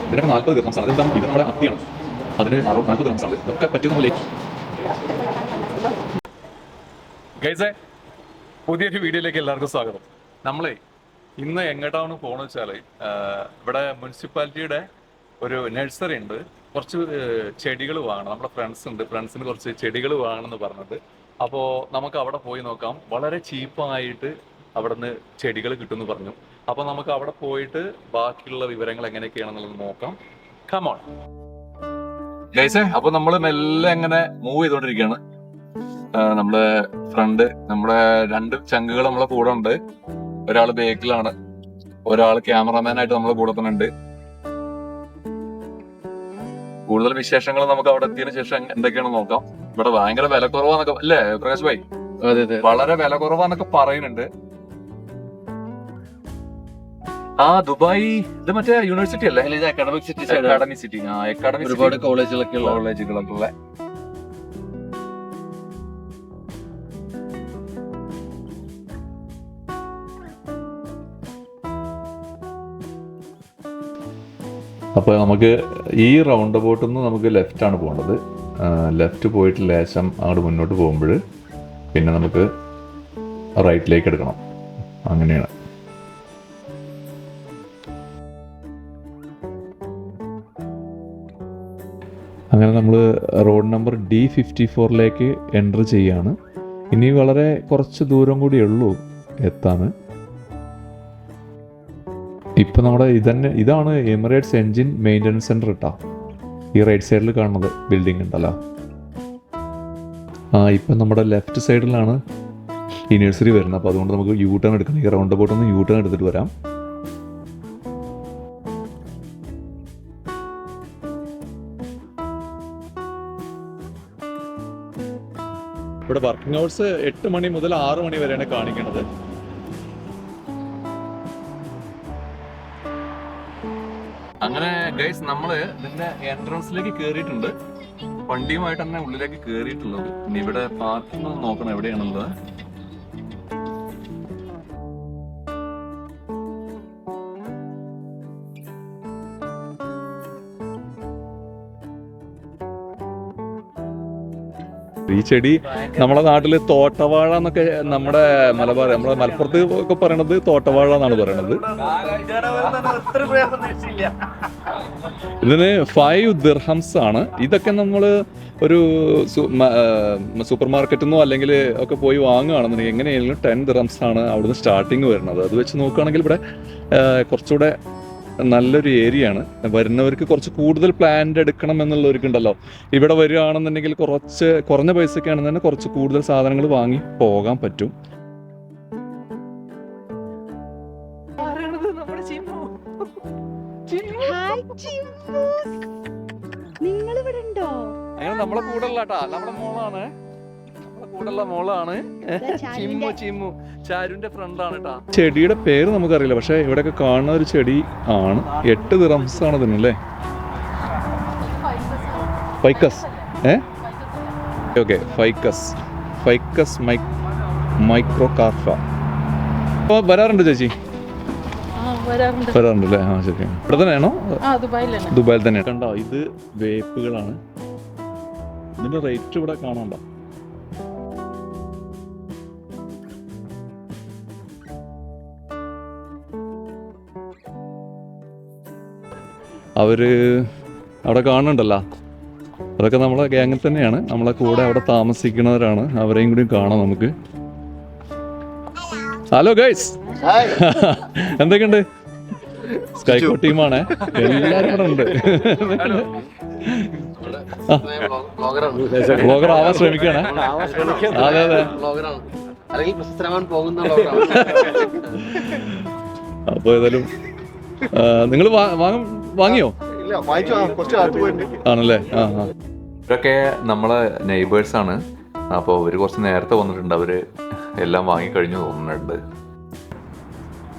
ഇതിനൊക്കെ 40 ദിർഹംസാണ്. അതെന്താണ്? ഇത് നമ്മുടെ അത്തിയാണ്. അതിന് 40 ദിർഹംസാണ്. ഇതൊക്കെ പറ്റുന്നില്ലേ ഗൈസേ? പുതിയൊരു വീഡിയോയിലേക്ക് എല്ലാവർക്കും സ്വാഗതം. നമ്മളെ ഇന്ന് എങ്ങോട്ടാണ് പോകണമെന്ന് വെച്ചാൽ ഇവിടെ മുനിസിപ്പാലിറ്റിയുടെ ഒരു നഴ്സറി ഉണ്ട്. കുറച്ച് ചെടികൾ വാങ്ങണം. നമ്മുടെ ഫ്രണ്ട്സിന് കുറച്ച് ചെടികൾ വാങ്ങണമെന്ന് പറഞ്ഞിട്ട്. അപ്പോൾ നമുക്ക് അവിടെ പോയി നോക്കാം. വളരെ ചീപ്പായിട്ട് അവിടെ നിന്ന് ചെടികൾ കിട്ടുമെന്ന് പറഞ്ഞു. അപ്പോൾ നമുക്ക് അവിടെ പോയിട്ട് ബാക്കിയുള്ള വിവരങ്ങൾ എങ്ങനെയൊക്കെയാണെന്നുള്ളത് നോക്കാം. കമോൺ ഗൈസേ. അപ്പോൾ നമ്മൾ മെല്ലെ എങ്ങനെ മൂവ് ചെയ്തുകൊണ്ടിരിക്കുകയാണ്. നമ്മുടെ ഫ്രണ്ട്, നമ്മുടെ 2 ചങ്കുകൾ നമ്മളെ കൂടെ ഉണ്ട്. ഒരാൾ ബേക്കിലാണ്, ഒരാൾ ക്യാമറമാൻ ആയിട്ട് നമ്മളെ കൂടെ തന്നെ ഉണ്ട്. കൂടുതൽ വിശേഷങ്ങൾ നമുക്ക് അവിടെ എത്തിയതിനു ശേഷം എന്തൊക്കെയാണെന്ന് നോക്കാം. ഇവിടെ ഭയങ്കര വില കുറവാന്നൊക്കെ അല്ലേ പ്രകാശ് ഭായി? വളരെ വില കുറവാന്നൊക്കെ പറയുന്നുണ്ട്. ദുബായ് ഇത് മറ്റേ യൂണിവേഴ്സിറ്റി അല്ലേ? Academic city. ഒരുപാട് കോളേജുകളൊക്കെ ഉള്ള. അപ്പോൾ നമുക്ക് ഈ റൗണ്ട് അബൌട്ടിൽ നിന്ന് നമുക്ക് ലെഫ്റ്റാണ് പോകേണ്ടത്. ലെഫ്റ്റ് പോയിട്ട് ലേശം അങ്ങോട്ട് മുന്നോട്ട് പോകുമ്പോൾ പിന്നെ നമുക്ക് റൈറ്റിലേക്ക് എടുക്കണം. അങ്ങനെയാണ്. അങ്ങനെ നമ്മൾ റോഡ് നമ്പർ D54 എൻ്റർ ചെയ്യാണ്. ഇനി വളരെ കുറച്ച് ദൂരം കൂടിയേ ഉള്ളൂ എത്താൻ. ഇപ്പം നമ്മുടെ ഇതാണ് എമിറേറ്റ്സ് എൻജിൻ മെയിൻ്റനൻസ് സെൻറ്റർ കേട്ടോ. ഈ റൈറ്റ് സൈഡിൽ കാണുന്നത് ബിൽഡിംഗ് ഉണ്ടല്ലോ. ഇപ്പം നമ്മുടെ ലെഫ്റ്റ് സൈഡിലാണ് ഈ നഴ്സറി വരുന്നത്. അപ്പോൾ അതുകൊണ്ട് നമുക്ക് യൂ ടേൺ എടുക്കണം. ഈ റൗണ്ട് അബൌട്ടിൽ നിന്ന് യൂ ടേൺ എടുത്തിട്ട് വരാം. ഇവിടെ വർക്കിംഗ് അവേഴ്സ് 8 മണി മുതൽ 6 മണി വരെയാണ് കാണിക്കുന്നത്. അങ്ങനെ ഗൈസ് നമ്മള് ഇതിന്റെ എൻട്രൻസിലേക്ക് കേറിയിട്ടുണ്ട്. വണ്ടിയുമായിട്ട് തന്നെ ഉള്ളിലേക്ക് കേറിയിട്ടുള്ളത്. ഇനി ഇവിടെ പാർക്കിംഗ് നോക്കണം എവിടെയാണുള്ളത്. ഈ ചെടി നമ്മളെ നാട്ടില് തോട്ടവാഴ എന്നൊക്കെ, നമ്മുടെ മലപ്പുറത്ത് ഒക്കെ പറയണത് തോട്ടവാഴ എന്നാണ് പറയണത്. ഇതിന് 5 ദിർഹംസ് ആണ്. ഇതൊക്കെ നമ്മൾ ഒരു സൂപ്പർ മാർക്കറ്റിൽ നിന്നോ അല്ലെങ്കിൽ ഒക്കെ പോയി വാങ്ങുകയാണെന്നുണ്ടെങ്കിൽ എങ്ങനെയാണെങ്കിലും 10 ദിർഹംസ് ആണ് അവിടുന്ന് സ്റ്റാർട്ടിങ് വരുന്നത്. അത് വെച്ച് നോക്കുകയാണെങ്കിൽ ഇവിടെ കുറച്ചുകൂടെ നല്ലൊരു ഏരിയ ആണ്. വരുന്നവർക്ക് കുറച്ച് കൂടുതൽ പ്ലാന്റ് എടുക്കണം എന്നുള്ളവർക്കുണ്ടല്ലോ, ഇവിടെ വരികയാണെന്നുണ്ടെങ്കിൽ കുറഞ്ഞ പൈസക്കാണെന്ന് തന്നെ കുറച്ച് കൂടുതൽ സാധനങ്ങൾ വാങ്ങി പോകാൻ പറ്റും. അങ്ങനെ നമ്മളെ കൂടെ ഉള്ള നമ്മുടെ മോളാണ് ചിമ്മു ചാരുവിന്റെ ഫ്രണ്ടാണ് കേട്ടാ. ചെടിയുടെ പേര് നമുക്കറിയില്ല, പക്ഷെ ഇവിടെയൊക്കെ കാണുന്ന ഒരു ചെടി ആണ്. 8 ദിർഹംസ് ആണ് ഇതിനല്ലേ? ഫൈക്കസ്. Okay, ficus microcarpa. അപ്പോൾ വരാറുണ്ട് ചേച്ചി? വരാറുണ്ടല്ലേ? ശരി. ഇവിടെ തന്നെയാണോ? ദുബായിൽ തന്നെ. കണ്ടോ, ഇത് വേപ്പുകളാണ്. ഇതിന്റെ റേറ്റ് ഇവിടെ കാണാണ്ടോ? അവര് അവിടെ കാണുന്നുണ്ടല്ലോ, അതൊക്കെ നമ്മളെ ഗ്യാങ്ങിൽ തന്നെയാണ്. നമ്മളെ കൂടെ അവിടെ താമസിക്കുന്നവരാണ്. അവരെയും കൂടി കാണാം നമുക്ക്. ഹലോ ഗൈസ്, എന്തൊക്കെയുണ്ട്? സ്കൈക്കോ ടീമാണ്. എല്ലാരും കൂടെ ഉണ്ട്. ബ്ലോഗർ ആവാൻ ശ്രമിക്കുകയാണ്. അതെ. അപ്പൊ ഏതായാലും നിങ്ങൾ വാങ്ങിയോ? ആണല്ലേ? ഇവരൊക്കെ നമ്മളെ നെയ്ബേഴ്സ് ആണ്. അപ്പോൾ അവർ കുറച്ച് നേരത്തെ വന്നിട്ടുണ്ട്. അവര് എല്ലാം വാങ്ങിക്കഴിഞ്ഞു തോന്നുന്നുണ്ട്.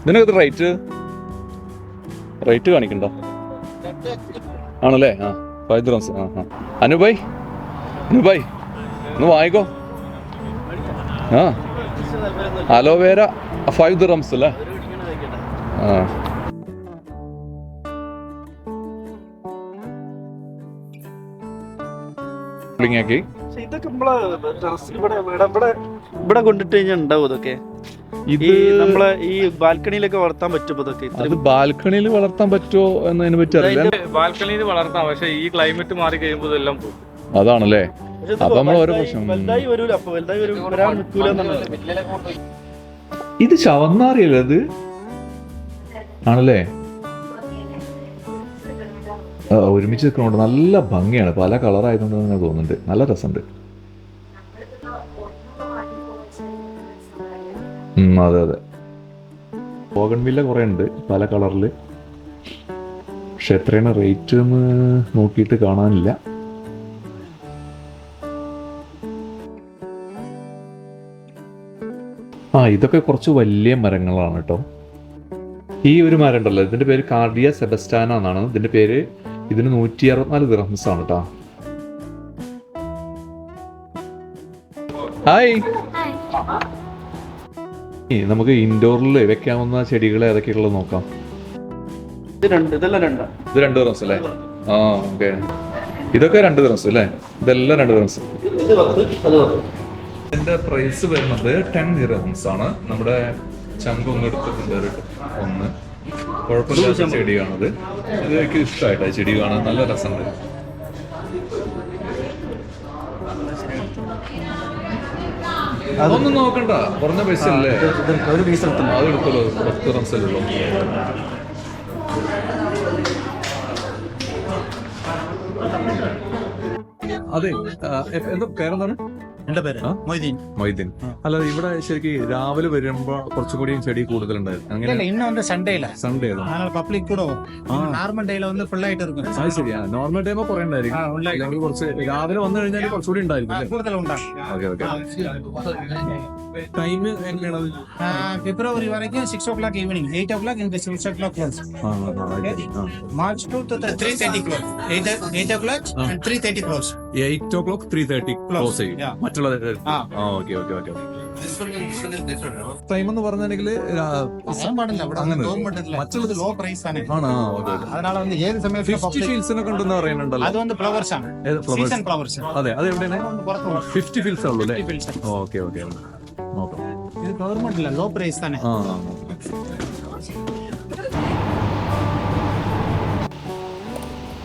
ഇതിനകത്ത് റേറ്റ് കാണിക്കണ്ടോ? ആണല്ലേ? 5 ദിർഹംസ്. അനുബായ് ഒന്ന് വാങ്ങിക്കോ. അലോവേര 5 ദിർഹംസ് അല്ലേ? ആക്കി. ഇതൊക്കെ ഇവിടെ കൊണ്ടിട്ട് കഴിഞ്ഞാൽ ഉണ്ടാവും ഇതൊക്കെ. ഇത് നമ്മളെ ഈ ബാൽക്കണിയിലൊക്കെ വളർത്താൻ പറ്റുമോ ഇതൊക്കെ? അത് ബാൽക്കണിയിൽ വളർത്താൻ പറ്റുമോ എന്നതിനെ പറ്റി അറിയില്ല. ബാൽക്കണിയിൽ വളർത്താം, പക്ഷെ ഈ ക്ലൈമറ്റ് മാറി കഴിയുമ്പോൾ ഇതെല്ലാം പോകും. അതാണല്ലേ. അപ്പൊ നമ്മൾ ഓരോ പ്രശ്നം. ഇത് ശവന്നാറിയല്ലേ അത്? ആണല്ലേ. ഒരുമിച്ച് നിൽക്കണോണ്ട് നല്ല ഭംഗിയാണ്. പല കളറായതുകൊണ്ട് തന്നെ തോന്നുന്നുണ്ട്. നല്ല രസമുണ്ട്. അതെ അതെ. ബോഗൺവില്ല കുറെ ഉണ്ട് പല കളറില്. പക്ഷെ എത്രയാണ് റേറ്റ് എന്ന് നോക്കിയിട്ട് കാണാനില്ല. ഇതൊക്കെ കുറച്ച് വലിയ മരങ്ങളാണ് കേട്ടോ. ഈ ഒരു മരം ഉണ്ടല്ലോ, ഇതിന്റെ പേര് കാർഡിയ സെബസ്റ്റാന എന്നാണ്. ഇതിന്റെ പേര്. ഇതിന് 164 ദിർഹംസ് ആണ് കേട്ടോ. ഹായ്. നമുക്ക് ഇൻഡോറിൽ വെക്കാവുന്ന ചെടികൾ ഏതൊക്കെയുള്ളത് നോക്കാം. ഇത് 2 ദിർഹംസ് അല്ലേ? ഓക്കെ. ഇതൊക്കെ 2 ദിർഹംസ് അല്ലേ? ഇതെല്ലാം 2 ദിർഹംസ്. ഇതിന്റെ പ്രൈസ് വരുന്നത് 10 ദിർഹംസ് ആണ്. നമ്മുടെ ചങ്കൊന്ന് എടുത്തിട്ടുണ്ട്. ഒന്ന് കുഴപ്പമില്ലാത്ത ചെടിയാണത്. ഇത് എനിക്ക് ഇഷ്ടമായിട്ടാ ചെടി കാണാൻ നല്ല രസമുണ്ട്. അതൊന്നും നോക്കണ്ട, കുറഞ്ഞ പൈസ അല്ലേ? അത് എടുത്തല്ലോ, 10 ദിർഹംസല്ലേ. അതെ. എന്താ പേരെന്താണ്? എന്റെ പേര് മൊയ്തീൻ. അല്ല, ഇവിടെ ശരിക്കും രാവിലെ വരുമ്പോ കുറച്ചുകൂടി ചെടി കൂടുതലുണ്ടായിരുന്നു. അങ്ങനെ ഇന്ന് സൺഡേ പബ്ലിക് കൂടെ നോർമൽ ഡേയില് ഫുൾ ആയിട്ട് ഇരിക്കും. അത് ശരിയാ. നോർമൽ ടൈം കുറെ ഉണ്ടായിരിക്കും. അല്ലെങ്കിൽ കുറച്ച് രാവിലെ വന്നു കഴിഞ്ഞാൽ കുറച്ചുകൂടി ഉണ്ടായിരിക്കും. ടൈം എങ്ങനെയാണ്? ഫെബ്രുവരി വരയ്ക്കും 6 o'clock evening, 8 o'clock in the 6 o'clock close. March to 3:30 close. 8 o'clock and 3:30 close. 8 o'clock 3:30 close ചെയ്യും. മറ്റുള്ള ടൈം എന്ന് പറഞ്ഞിട്ടുണ്ടെങ്കിൽ മറ്റുള്ളത് ലോ പ്രൈസ് ആണ്. അതനാള ഏത് സമയത്ത് ഉണ്ടെന്ന് പറയുന്നുണ്ടല്ലോ. അത് ഫ്ലവേഴ്സ് ആണ്. Season flowers. അതെ, അത് എവിടെയാണ്? 50 ഫീൽസ് ഉള്ളൂ അല്ലേ? ഓക്കെ. ഇത് ഗവൺമെന്റ് അല്ല, ലോ പ്രൈസ് ആണ്.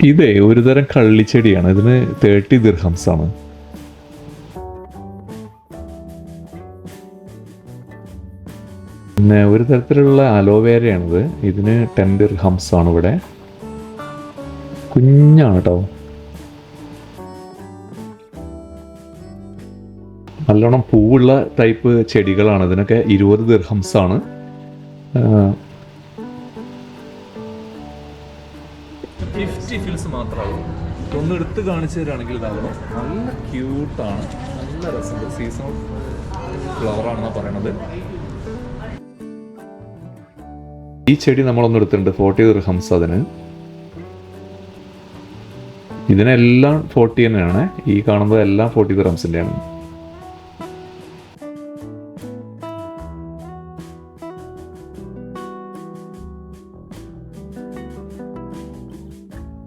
ഇതേ ഒരുതരം കള്ളിച്ചെടിയാണ്. ഇതിന് 30 ദിർഹംസ് ആണ്. പിന്നെ ഒരു തരത്തിലുള്ള അലോവേരയാണിത്. ഇതിന് 10 ദിർഹംസ് ആണ്. ഇവിടെ കുഞ്ഞാണ് കേട്ടോ. നല്ലോണം പൂവുള്ള ടൈപ്പ് ചെടികളാണ്. ഇതിനൊക്കെ 20 ദിർഹംസ് ആണ്. 50 ഫീൽസ് മാത്രമാണ്. ഒന്ന് എടുത്ത് കാണിച്ചു തരാണെങ്കിൽ ഇതാകണം. നല്ല ക്യൂട്ടാണ്, നല്ല രസമുണ്ട്. സീസണൽ ഫ്ലവർ ആണെന്നാണ് പറയണത്. ഈ ചെടി നമ്മളൊന്നും എടുത്തിട്ടുണ്ട്. 40 ദിർഹംസ് അതിന്. ഇതിനെല്ലാം 40 തന്നെയാണ്. ഈ കാണുന്നത് എല്ലാം 40 ദിർഹംസിൻ്റെയാണ്.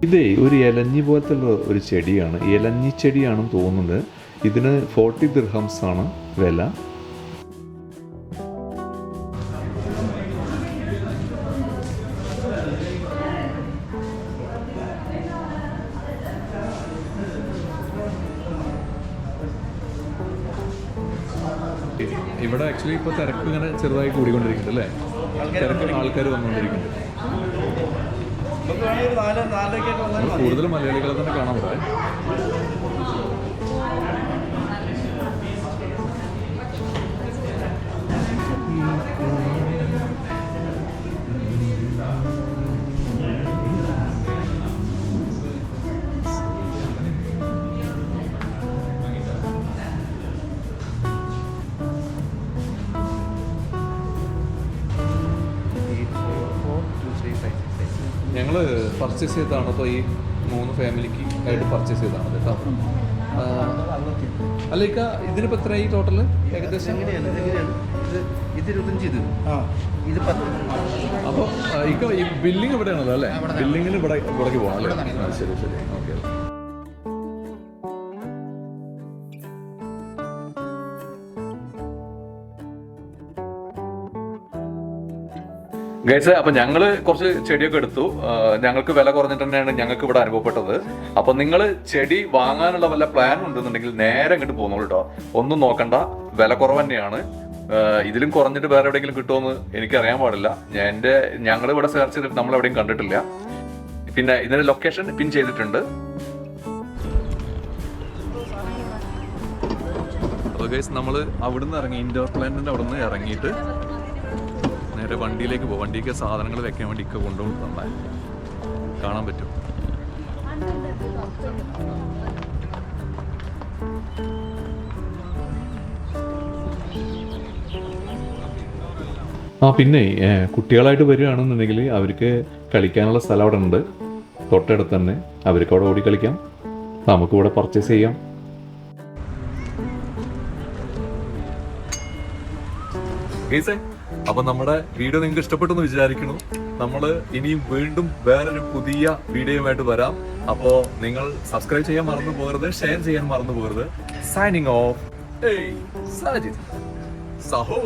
ഇതേ ഒരു ഇലഞ്ഞി പോലത്തെ ഒരു ചെടിയാണ്. ഇലഞ്ഞി ചെടിയാണെന്ന് തോന്നുന്നത്. ഇതിന് 40 ദിർഹംസ് ആണ് വില. ഇവിടെ ആക്ച്വലി ഇപ്പോൾ തിരക്ക് ഇങ്ങനെ ചെറുതായി കൂടിക്കൊണ്ടിരിക്കുന്നുണ്ട് അല്ലേ? തിരക്ക് ആൾക്കാർ വന്നുകൊണ്ടിരിക്കുന്നുണ്ട്. കൂടുതലും മലയാളികളെ തന്നെ കാണാൻ പറ്റും. ഞങ്ങൾ പർച്ചേസ് ചെയ്തതാണ്. അപ്പോൾ ഈ 3 ഫാമിലിക്ക് ആയിട്ട് പർച്ചേസ് ചെയ്തതാണ് കേട്ടോ. അല്ല ഇക്ക, ഇതിനിപ്പോൾ എത്രയായി ടോട്ടൽ ഏകദേശം? അപ്പോൾ ഇക്ക ഈ ബില്ലിങ് ഇവിടെയാണല്ലോ അല്ലേ? ബില്ലിങ്ങിന് ഇവിടേക്ക് പോകണം അല്ലേ? ശരി. ഓക്കെ. ഗൈസ്, അപ്പൊ ഞങ്ങള് കുറച്ച് ചെടിയൊക്കെ എടുത്തു. ഞങ്ങൾക്ക് വില കുറഞ്ഞിട്ട് തന്നെയാണ് ഞങ്ങൾക്ക് ഇവിടെ അനുഭവപ്പെട്ടത്. അപ്പൊ നിങ്ങൾ ചെടി വാങ്ങാനുള്ള വല്ല പ്ലാൻ ഉണ്ടെന്നുണ്ടെങ്കിൽ നേരെ ഇങ്ങോട്ട് പോകുന്നുള്ളൂ കേട്ടോ. ഒന്നും നോക്കണ്ട, വില കുറവ് തന്നെയാണ്. ഇതിലും കുറഞ്ഞിട്ട് വേറെ എവിടെയെങ്കിലും കിട്ടുമെന്ന് എനിക്കറിയാൻ പാടില്ല. ഞങ്ങൾ ഇവിടെ സെർച്ച് ചെയ്തിട്ട് നമ്മൾ എവിടെയും കണ്ടിട്ടില്ല. പിന്നെ ഇതിന്റെ ലൊക്കേഷൻ പിൻ ചെയ്തിട്ടുണ്ട്. അപ്പോൾ ഗൈസ്, നമ്മൾ അവിടുന്ന് ഇറങ്ങി, ഇൻഡോർ പ്ലാന്റിന്റെ അവിടുന്ന് ഇറങ്ങിയിട്ട് നേരെ വണ്ടിയിലേക്ക് പോകും. വണ്ടിക്ക് സാധനങ്ങൾ വെക്കാൻ വേണ്ടി ഒക്കെ കൊണ്ടുപോയി തന്നാൽ കാണാൻ പറ്റും. പിന്നെ കുട്ടികളായിട്ട് വരികയാണെന്നുണ്ടെങ്കിൽ അവർക്ക് കളിക്കാനുള്ള സ്ഥലം അവിടെ ഉണ്ട്, തൊട്ടടുത്ത് തന്നെ. അവർക്ക് അവിടെ ഓടി കളിക്കാം, നമുക്ക് ഇവിടെ പർച്ചേസ് ചെയ്യാം. അപ്പൊ നമ്മുടെ വീഡിയോ നിങ്ങൾക്ക് ഇഷ്ടപ്പെട്ടു എന്ന് വിചാരിക്കുന്നു. നമ്മള് ഇനിയും വീണ്ടും വേറൊരു പുതിയ വീഡിയോയുമായിട്ട് വരാം. അപ്പോ നിങ്ങൾ സബ്സ്ക്രൈബ് ചെയ്യാൻ മറന്നു പോകരുത്, ഷെയർ ചെയ്യാൻ മറന്നു പോകരുത്. Signing off, Sajid, സഹോ.